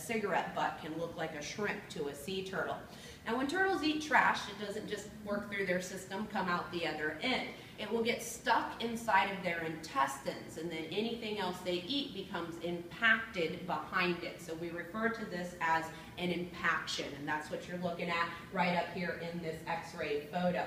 cigarette butt can look like a shrimp to a sea turtle. Now when turtles eat trash, it doesn't just work through their system, come out the other end. It will get stuck inside of their intestines, and then anything else they eat becomes impacted behind it. So we refer to this as an impaction, and that's what you're looking at right up here in this x-ray photo.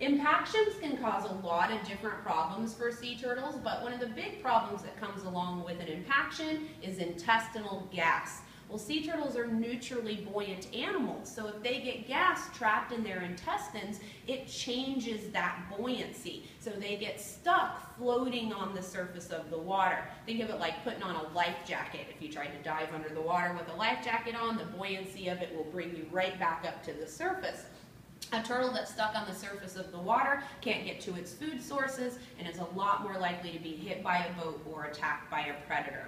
Impactions can cause a lot of different problems for sea turtles, but one of the big problems that comes along with an impaction is intestinal gas. Well, sea turtles are neutrally buoyant animals, so if they get gas trapped in their intestines, it changes that buoyancy. So they get stuck floating on the surface of the water. Think of it like putting on a life jacket. If you tried to dive under the water with a life jacket on, the buoyancy of it will bring you right back up to the surface. A turtle that's stuck on the surface of the water can't get to its food sources and is a lot more likely to be hit by a boat or attacked by a predator.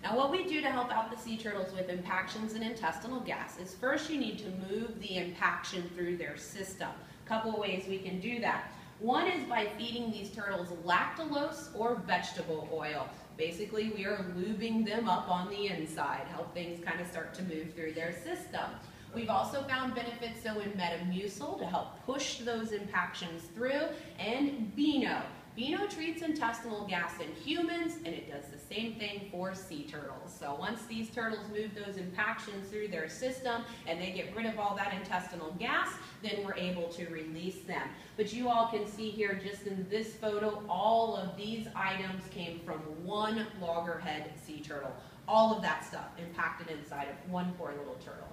Now what we do to help out the sea turtles with impactions and intestinal gas is first you need to move the impaction through their system. A couple of ways we can do that. One is by feeding these turtles lactulose or vegetable oil. Basically we are lubing them up on the inside, help things kind of start to move through their system. We've also found benefits so in Metamucil to help push those impactions through, and Beano. Beano treats intestinal gas in humans, and it does the same thing for sea turtles. So once these turtles move those impactions through their system and they get rid of all that intestinal gas, then we're able to release them. But you all can see here just in this photo, all of these items came from one loggerhead sea turtle. All of that stuff impacted inside of one poor little turtle.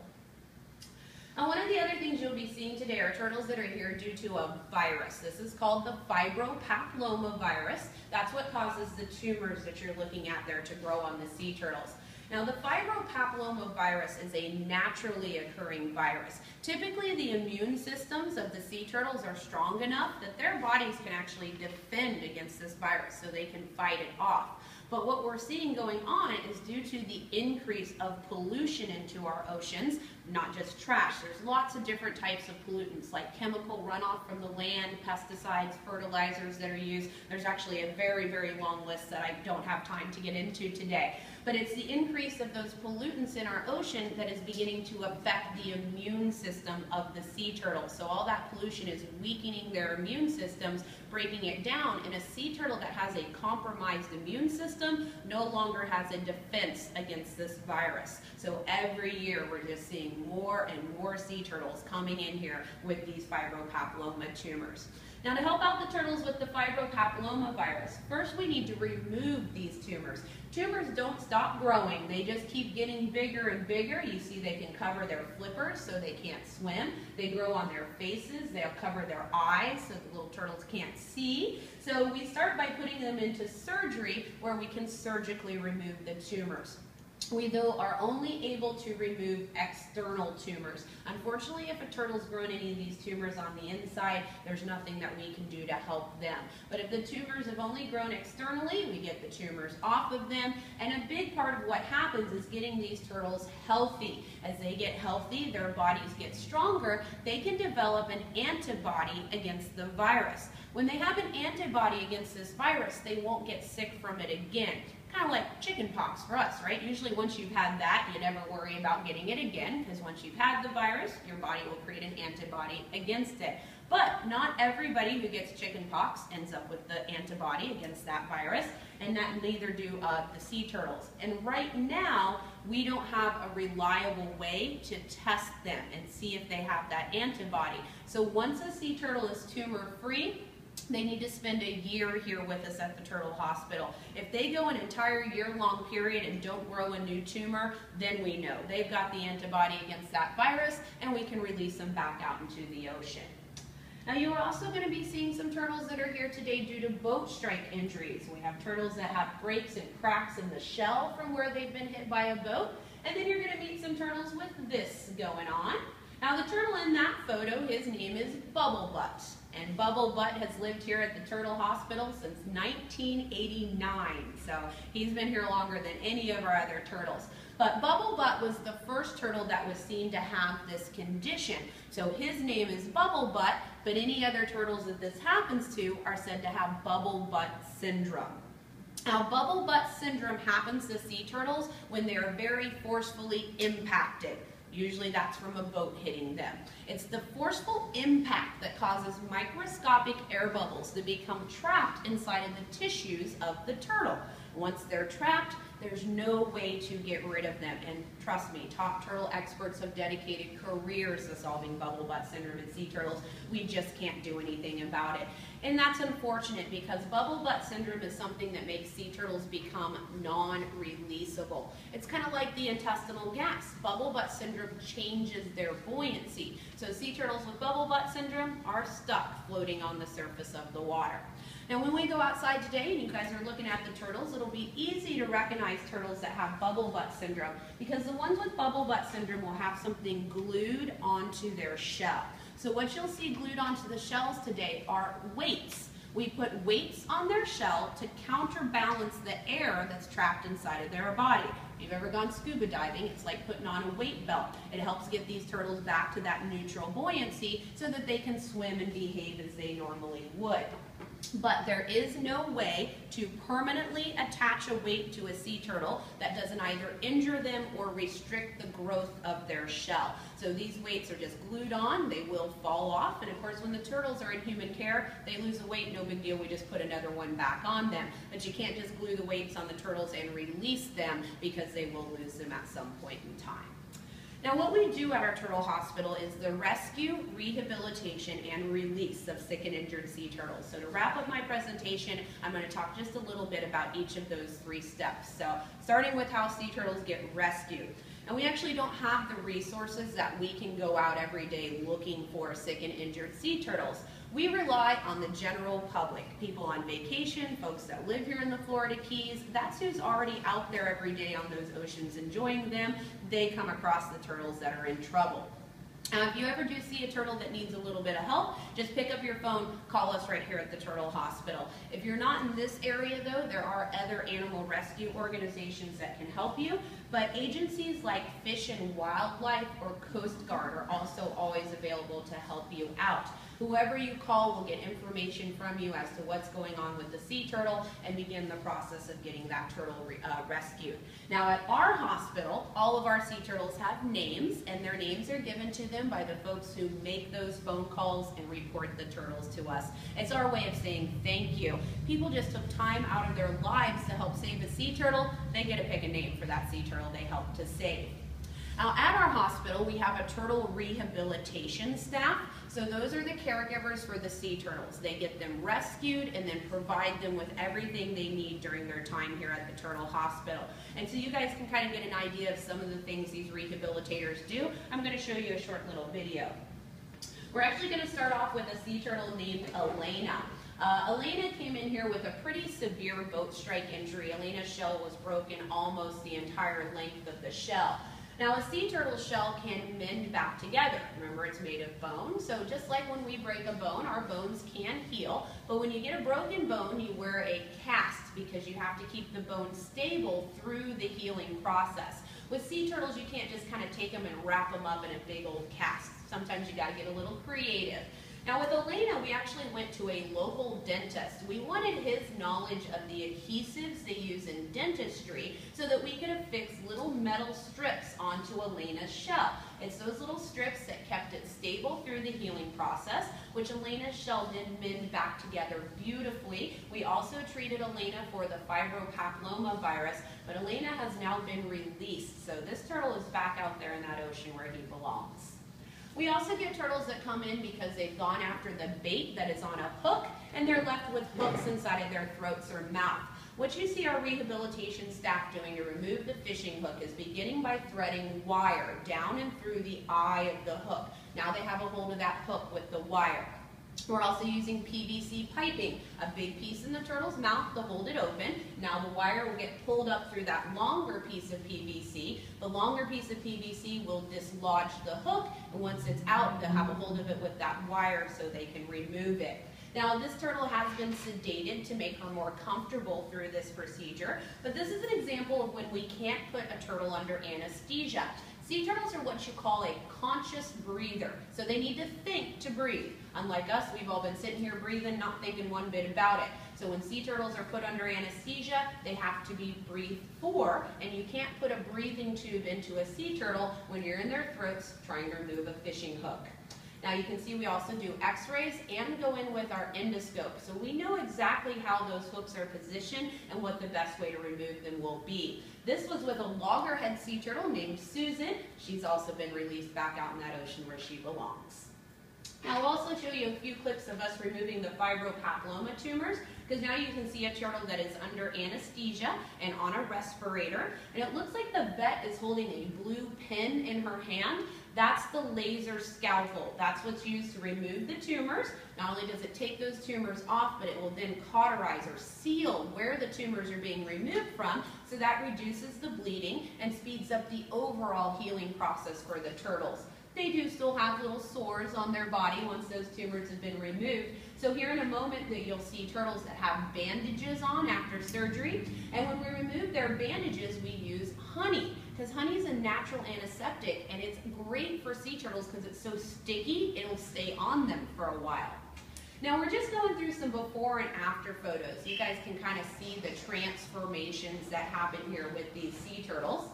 Now, one of the other things you'll be seeing today are turtles that are here due to a virus. This is called the fibropapilloma virus. That's what causes the tumors that you're looking at there to grow on the sea turtles. Now, the fibropapilloma virus is a naturally occurring virus. Typically, the immune systems of the sea turtles are strong enough that their bodies can actually defend against this virus so they can fight it off. But what we're seeing going on is due to the increase of pollution into our oceans, not just trash. There's lots of different types of pollutants like chemical runoff from the land, pesticides, fertilizers that are used. There's actually a very, very long list that I don't have time to get into today. But it's the increase of those pollutants in our ocean that is beginning to affect the immune system of the sea turtles. So all that pollution is weakening their immune systems, breaking it down, and a sea turtle that has a compromised immune system no longer has a defense against this virus. So every year we're just seeing more and more sea turtles coming in here with these fibropapilloma tumors. Now, to help out the turtles with the fibropapilloma virus, first we need to remove these tumors. Tumors don't stop growing, they just keep getting bigger and bigger. You see they can cover their flippers so they can't swim. They grow on their faces, they'll cover their eyes so the little turtles can't see. So we start by putting them into surgery where we can surgically remove the tumors. We, though, are only able to remove external tumors. Unfortunately, if a turtle's grown any of these tumors on the inside, there's nothing that we can do to help them. But if the tumors have only grown externally, we get the tumors off of them. And a big part of what happens is getting these turtles healthy. As they get healthy, their bodies get stronger, they can develop an antibody against the virus. When they have an antibody against this virus, they won't get sick from it again. Kind of like chicken pox for us, right? Usually once you've had that, you never worry about getting it again, because once you've had the virus, your body will create an antibody against it. But not everybody who gets chicken pox ends up with the antibody against that virus, and that neither do the sea turtles. And right now, we don't have a reliable way to test them and see if they have that antibody. So once a sea turtle is tumor-free, they need to spend a year here with us at the Turtle Hospital. If they go an entire year-long period and don't grow a new tumor, then we know they've got the antibody against that virus, and we can release them back out into the ocean. Now, you're also going to be seeing some turtles that are here today due to boat strike injuries. We have turtles that have breaks and cracks in the shell from where they've been hit by a boat, and then you're going to meet some turtles with this going on. Now, the turtle in that photo, his name is Bubble Butt. And Bubble Butt has lived here at the Turtle Hospital since 1989. So he's been here longer than any of our other turtles. But Bubble Butt was the first turtle that was seen to have this condition. So his name is Bubble Butt, but any other turtles that this happens to are said to have Bubble Butt syndrome. Now, bubble butt syndrome happens to sea turtles when they are very forcefully impacted. Usually that's from a boat hitting them. It's the forceful impact that causes microscopic air bubbles to become trapped inside of the tissues of the turtle. Once they're trapped, there's no way to get rid of them. And trust me, top turtle experts have dedicated careers to solving bubble butt syndrome in sea turtles. We just can't do anything about it. And that's unfortunate because bubble butt syndrome is something that makes sea turtles become non-releasable. It's kind of like the intestinal gas. Bubble butt syndrome changes their buoyancy. So sea turtles with bubble butt syndrome are stuck floating on the surface of the water. Now when we go outside today and you guys are looking at the turtles, it'll be easy to recognize turtles that have bubble butt syndrome because the ones with bubble butt syndrome will have something glued onto their shell. So what you'll see glued onto the shells today are weights. We put weights on their shell to counterbalance the air that's trapped inside of their body. If you've ever gone scuba diving, it's like putting on a weight belt. It helps get these turtles back to that neutral buoyancy so that they can swim and behave as they normally would. But there is no way to permanently attach a weight to a sea turtle that doesn't either injure them or restrict the growth of their shell. So these weights are just glued on, they will fall off, and of course when the turtles are in human care, they lose a weight, no big deal, we just put another one back on them. But you can't just glue the weights on the turtles and release them because they will lose them at some point in time. Now what we do at our turtle hospital is the rescue, rehabilitation, and release of sick and injured sea turtles. So to wrap up my presentation, I'm going to talk just a little bit about each of those 3 steps. So starting with how sea turtles get rescued. And we actually don't have the resources that we can go out every day looking for sick and injured sea turtles. We rely on the general public, people on vacation, folks that live here in the Florida Keys. That's who's already out there every day on those oceans enjoying them. They come across the turtles that are in trouble. If you ever do see a turtle that needs a little bit of help, just pick up your phone, call us right here at the Turtle Hospital. If you're not in this area though, there are other animal rescue organizations that can help you, but agencies like Fish and Wildlife or Coast Guard are also always available to help you out. Whoever you call will get information from you as to what's going on with the sea turtle and begin the process of getting that turtle rescued. Now at our hospital, all of our sea turtles have names, and their names are given to them by the folks who make those phone calls and report the turtles to us. It's our way of saying thank you. People just took time out of their lives to help save a sea turtle. They get to pick a name for that sea turtle they helped to save. Now at our hospital, we have a turtle rehabilitation staff. So those are the caregivers for the sea turtles. They get them rescued and then provide them with everything they need during their time here at the Turtle Hospital. And so you guys can kind of get an idea of some of the things these rehabilitators do. I'm going to show you a short little video. We're actually going to start off with a sea turtle named Elena. Elena came in here with a pretty severe boat strike injury. Elena's shell was broken almost the entire length of the shell. Now a sea turtle shell can mend back together. Remember, it's made of bone, so just like when we break a bone, our bones can heal, but when you get a broken bone, you wear a cast because you have to keep the bone stable through the healing process. With sea turtles, you can't just kind of take them and wrap them up in a big old cast. Sometimes you gotta get a little creative. Now with Elena, we actually went to a local dentist. We wanted his knowledge of the adhesives they use in dentistry so that we could affix little metal strips onto Elena's shell. It's those little strips that kept it stable through the healing process, which Elena's shell did mend back together beautifully. We also treated Elena for the fibropapilloma virus, but Elena has now been released. So this turtle is back out there in that ocean where he belongs. We also get turtles that come in because they've gone after the bait that is on a hook and they're left with hooks inside of their throats or mouth. What you see our rehabilitation staff doing to remove the fishing hook is beginning by threading wire down and through the eye of the hook. Now they have a hold of that hook with the wire. We're also using PVC piping, a big piece in the turtle's mouth to hold it open. Now the wire will get pulled up through that longer piece of PVC. The longer piece of PVC will dislodge the hook, and once it's out, they'll have a hold of it with that wire so they can remove it. Now this turtle has been sedated to make her more comfortable through this procedure, but this is an example of when we can't put a turtle under anesthesia. Sea turtles are what you call a conscious breather, so they need to think to breathe. Unlike us, we've all been sitting here breathing, not thinking one bit about it. So when sea turtles are put under anesthesia, they have to be breathed for, and you can't put a breathing tube into a sea turtle when you're in their throats trying to remove a fishing hook. Now you can see we also do x-rays and go in with our endoscope. So we know exactly how those hooks are positioned and what the best way to remove them will be. This was with a loggerhead sea turtle named Susan. She's also been released back out in that ocean where she belongs. Now I'll also show you a few clips of us removing the fibropapilloma tumors, because now you can see a turtle that is under anesthesia and on a respirator, and it looks like the vet is holding a blue pin in her hand. That's the laser scalpel. That's what's used to remove the tumors. Not only does it take those tumors off, but it will then cauterize or seal where the tumors are being removed from, so that reduces the bleeding and speeds up the overall healing process for the turtles. They do still have little sores on their body once those tumors have been removed. So here in a moment that you'll see turtles that have bandages on after surgery. And when we remove their bandages, we use honey, because honey is a natural antiseptic, and it's great for sea turtles because it's so sticky, it'll stay on them for a while. Now we're just going through some before and after photos. You guys can kind of see the transformations that happen here with these sea turtles.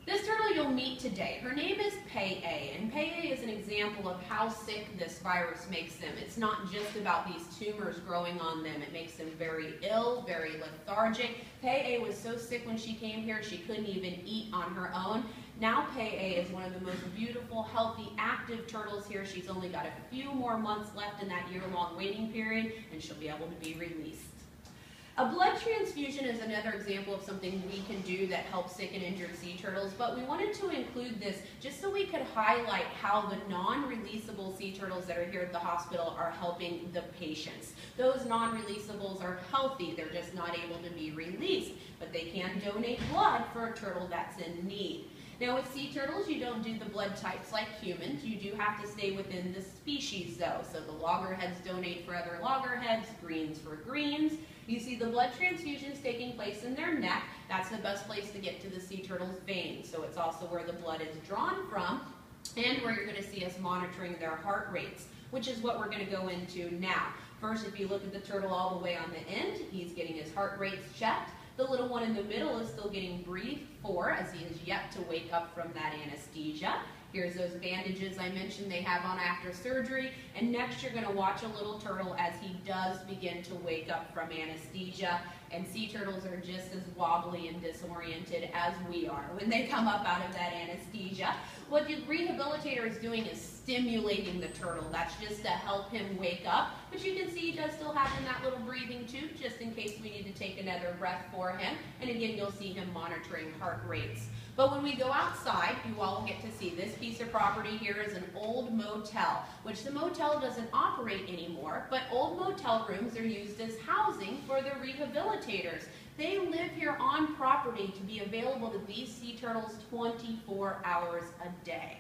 This turtle you'll meet today, her name is Pei-A, and Pei-A is an example of how sick this virus makes them. It's not just about these tumors growing on them. It makes them very ill, very lethargic. Pei-A was so sick when she came here she couldn't even eat on her own. Now Pei-A is one of the most beautiful, healthy, active turtles here. She's only got a few more months left in that year-long waiting period, and she'll be able to be released. A blood transfusion is another example of something we can do that helps sick and injured sea turtles, but we wanted to include this just so we could highlight how the non-releasable sea turtles that are here at the hospital are helping the patients. Those non-releasables are healthy, they're just not able to be released, but they can donate blood for a turtle that's in need. Now with sea turtles, you don't do the blood types like humans. You do have to stay within the species though. So the loggerheads donate for other loggerheads, greens for greens. You see the blood transfusions taking place in their neck. That's the best place to get to the sea turtle's veins. So it's also where the blood is drawn from and where you're going to see us monitoring their heart rates, which is what we're going to go into now. First, if you look at the turtle all the way on the end, he's getting his heart rates checked. The little one in the middle is still getting breathed for as he is yet to wake up from that anesthesia. Here's those bandages I mentioned they have on after surgery. And next you're going to watch a little turtle as he does begin to wake up from anesthesia. And sea turtles are just as wobbly and disoriented as we are when they come up out of that anesthesia. What the rehabilitator is doing is stimulating the turtle. That's just to help him wake up. But you can see he does still have in that little breathing tube just in case we need to take another breath for him. And again, you'll see him monitoring heart rates. But when we go outside, you all get to see this piece of property here is an old motel, which the motel doesn't operate anymore, but old motel rooms are used as housing for the rehabilitators. They live here on property to be available to these sea turtles 24 hours a day.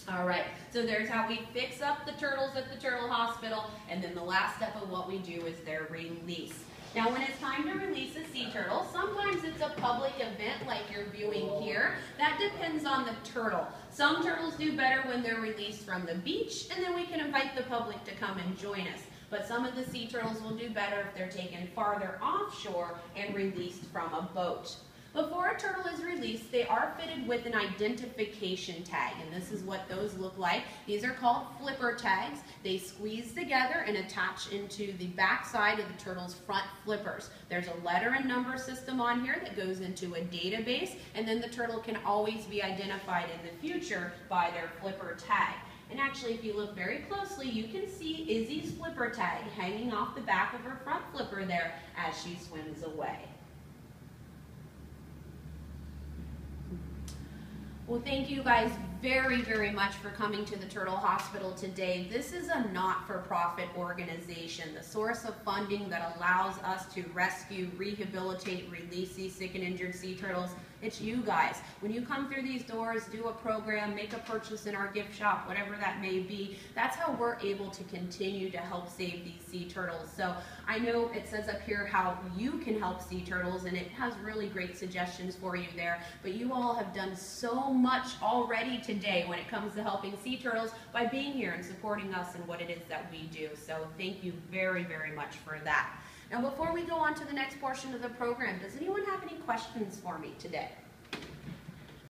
All right, so there's how we fix up the turtles at the turtle hospital, and then the last step of what we do is their release. Now when it's time to release a sea turtle, sometimes it's a public event like you're viewing here. That depends on the turtle. Some turtles do better when they're released from the beach, and then we can invite the public to come and join us. But some of the sea turtles will do better if they're taken farther offshore and released from a boat. Before a turtle is released, they are fitted with an identification tag, and this is what those look like. These are called flipper tags. They squeeze together and attach into the back side of the turtle's front flippers. There's a letter and number system on here that goes into a database, and then the turtle can always be identified in the future by their flipper tag. And actually, if you look very closely, you can see Izzy's flipper tag hanging off the back of her front flipper there as she swims away. Well, thank you guys very, very much for coming to the Turtle Hospital today. This is a not-for-profit organization, the source of funding that allows us to rescue, rehabilitate, release these sick and injured sea turtles It's you guys. When you come through these doors, do a program, make a purchase in our gift shop, whatever that may be, that's how we're able to continue to help save these sea turtles. So I know it says up here how you can help sea turtles, and it has really great suggestions for you there, but you all have done so much already today when it comes to helping sea turtles by being here and supporting us in what it is that we do. So thank you very, very much for that. Now, before we go on to the next portion of the program, does anyone have any questions for me today?